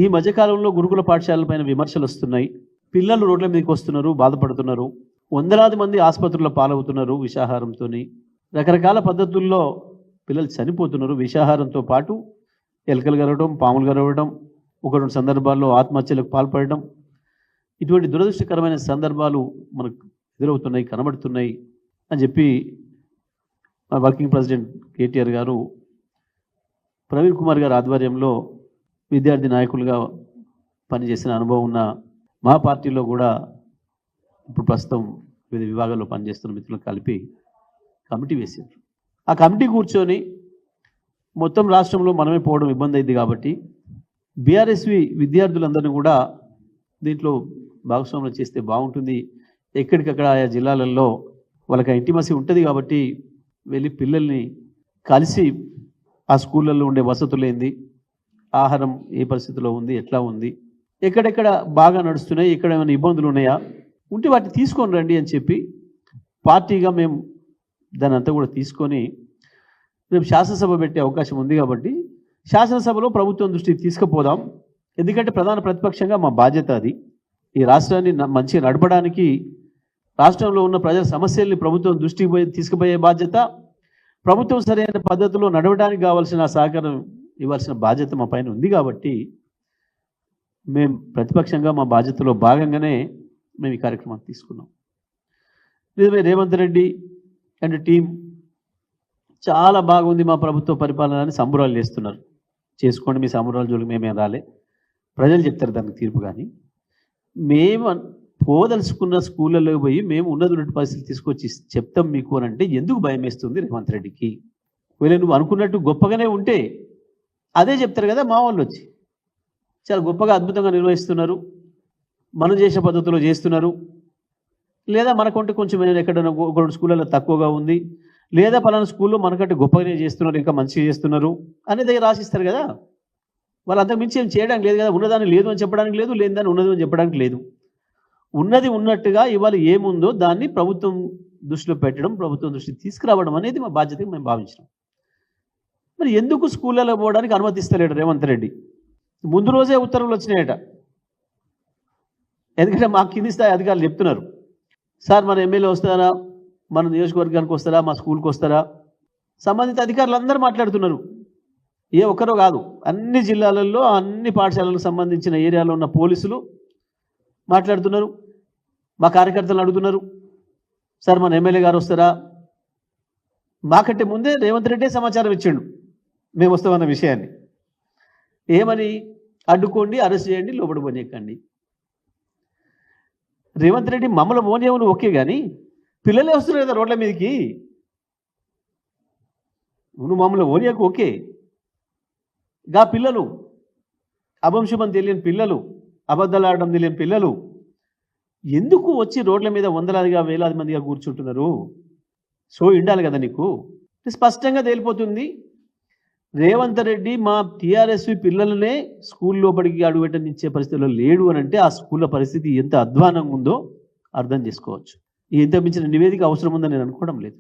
ఈ మధ్యకాలంలో గురుకుల పాఠశాలలపైన విమర్శలు వస్తున్నాయి. పిల్లలు రోడ్ల మీదకి వస్తున్నారు, బాధపడుతున్నారు. వందలాది మంది ఆసుపత్రుల్లో పాలవుతున్నారు విషాహారంతోని. రకరకాల పద్ధతుల్లో పిల్లలు చనిపోతున్నారు. విషాహారంతో పాటు ఎలుకలు గరవడం, పాములు గరవడం, ఒక రెండు సందర్భాల్లో ఆత్మహత్యలకు పాల్పడడం, ఇటువంటి దురదృష్టకరమైన సందర్భాలు మనకు ఎదురవుతున్నాయి, కనబడుతున్నాయి అని చెప్పి మా వర్కింగ్ ప్రెసిడెంట్ కేటీఆర్ గారు ప్రవీణ్ కుమార్ గారి ఆధ్వర్యంలో విద్యార్థి నాయకులుగా పనిచేసిన అనుభవం ఉన్న మా పార్టీలో కూడా ఇప్పుడు ప్రస్తుతం వివిధ విభాగాల్లో పనిచేస్తున్న మిత్రులను కలిపి కమిటీ వేసారు. ఆ కమిటీ కూర్చొని మొత్తం రాష్ట్రంలో మనమే పోవడం ఇబ్బంది అయింది కాబట్టి బీఆర్ఎస్వి విద్యార్థులందరినీ కూడా దీంట్లో భాగస్వామ్యం చేస్తే బాగుంటుంది. ఎక్కడికక్కడ ఆయా జిల్లాలలో వాళ్ళకి ఇంటిమసీ ఉంటుంది కాబట్టి వెళ్ళి పిల్లల్ని కలిసి ఆ స్కూళ్ళల్లో ఉండే వసతులు ఏంది, ఆహారం ఏ పరిస్థితిలో ఉంది, ఎట్లా ఉంది, ఎక్కడెక్కడ బాగా నడుస్తున్నాయి, ఎక్కడ ఏమైనా ఇబ్బందులు ఉన్నాయా, ఉంటే వాటిని తీసుకొని రండి అని చెప్పి పార్టీగా మేము దాన్ని అంతా కూడా తీసుకొని రేపు శాసనసభ పెట్టే అవకాశం ఉంది కాబట్టి శాసనసభలో ప్రభుత్వం దృష్టికి తీసుకుపోదాం. ఎందుకంటే ప్రధాన ప్రతిపక్షంగా మా బాధ్యత అది. ఈ రాష్ట్రాన్ని మంచిగా నడపడానికి, రాష్ట్రంలో ఉన్న ప్రజల సమస్యల్ని ప్రభుత్వం దృష్టికి తీసుకుపోయే బాధ్యత, ప్రభుత్వం సరైన పద్ధతిలో నడవడానికి కావాల్సిన సహకారం ఇవ్వాల్సిన బాధ్యత మా పైన ఉంది కాబట్టి మేము ప్రతిపక్షంగా మా బాధ్యతలో భాగంగానే మేము ఈ కార్యక్రమాన్ని తీసుకున్నాం. నిజమే, రేవంత్ రెడ్డి అండ్ టీం చాలా బాగుంది మా ప్రభుత్వ పరిపాలన అని సంబరాలు చేస్తున్నారు. చేసుకోండి, మీ సంబరాల జోలికి మేమేం రాలే, ప్రజలు చెప్తారు దానికి తీర్పు. కానీ మేము పోదలుచుకున్న స్కూళ్ళలో పోయి మేము ఉన్నటువంటి పరిస్థితి తీసుకొచ్చి చెప్తాం మీకు అని అంటే ఎందుకు భయం వేస్తుంది రేవంత్ రెడ్డికి? ఒకవేళ నువ్వు అనుకున్నట్టు గొప్పగానే ఉంటే అదే చెప్తారు కదా. మా వాళ్ళు వచ్చి చాలా గొప్పగా అద్భుతంగా నిర్వహిస్తున్నారు, మనం చేసే పద్ధతిలో చేస్తున్నారు, లేదా మనకంటే కొంచెం ఎక్కడైనా ఒక స్కూళ్ళలో తక్కువగా ఉంది, లేదా పలానా స్కూల్లో మనకంటే గొప్పగానే చేస్తున్నారు, ఇంకా మంచిగా చేస్తున్నారు అనేది రాసిస్తారు కదా. వాళ్ళు అంతకు మించి ఏం చేయడానికి లేదు కదా. ఉన్నదాన్ని లేదు అని చెప్పడానికి లేదు, లేని దాన్ని ఉన్నది అని చెప్పడానికి లేదు. ఉన్నది ఉన్నట్టుగా ఇవాళ ఏముందో దాన్ని ప్రభుత్వం దృష్టిలో పెట్టడం, ప్రభుత్వం దృష్టికి తీసుకురావడం అనేది మా బాధ్యతగా మేము భావించినాం. మరి ఎందుకు స్కూళ్ళలో పోవడానికి అనుమతిస్తలేడు రేవంత్ రెడ్డి? ముందు రోజే ఉత్తర్వులు వచ్చినాయట. ఎందుకంటే మా కింది స్థాయి అధికారులు చెప్తున్నారు, సార్ మన ఎమ్మెల్యే వస్తారా, మన నియోజకవర్గానికి వస్తారా, మా స్కూల్కి వస్తారా? సంబంధిత అధికారులు అందరూ మాట్లాడుతున్నారు. ఏ ఒక్కరో కాదు, అన్ని జిల్లాలలో అన్ని పాఠశాలలకు సంబంధించిన ఏరియాలో ఉన్న పోలీసులు మాట్లాడుతున్నారు. మా కార్యకర్తలు అడుగుతున్నారు, సార్ మన ఎమ్మెల్యే గారు వస్తారా? మాకంటే ముందే రేవంత్ రెడ్డి సమాచారం ఇచ్చిండు మేము వస్తామన్న విషయాన్ని. ఏమని? అడ్డుకోండి, అరెస్ట్ చేయండి, లోపల పోనీయకండి. రేవంత్ రెడ్డి మమ్మల్ని పోనీయమని ఓకే, కానీ పిల్లలే వస్తున్నారు కదా రోడ్ల మీదకి. నువ్వు మమ్మల్ని పోనీయకు ఓకే, గా పిల్లలు అభంశుభం తెలియని పిల్లలు, అబద్ధాలు ఆడడం తెలియని పిల్లలు ఎందుకు వచ్చి రోడ్ల మీద వందలాదిగా వేలాది మందిగా కూర్చుంటున్నారు? సో ఉండాలి కదా నీకు. స్పష్టంగా తేలిపోతుంది, రేవంత్ రెడ్డి మా టీఆర్ఎస్వి పిల్లలనే స్కూల్ లోపలికి అడుగుపెట్టనిచ్చే పరిస్థితిలో లేడు అని అంటే ఆ స్కూళ్ళ పరిస్థితి ఎంత అధ్వానంగా ఉందో అర్థం చేసుకోవచ్చు. ఇంత మించిన నివేదిక అవసరం ఉందని నేను అనుకోవడం లేదు.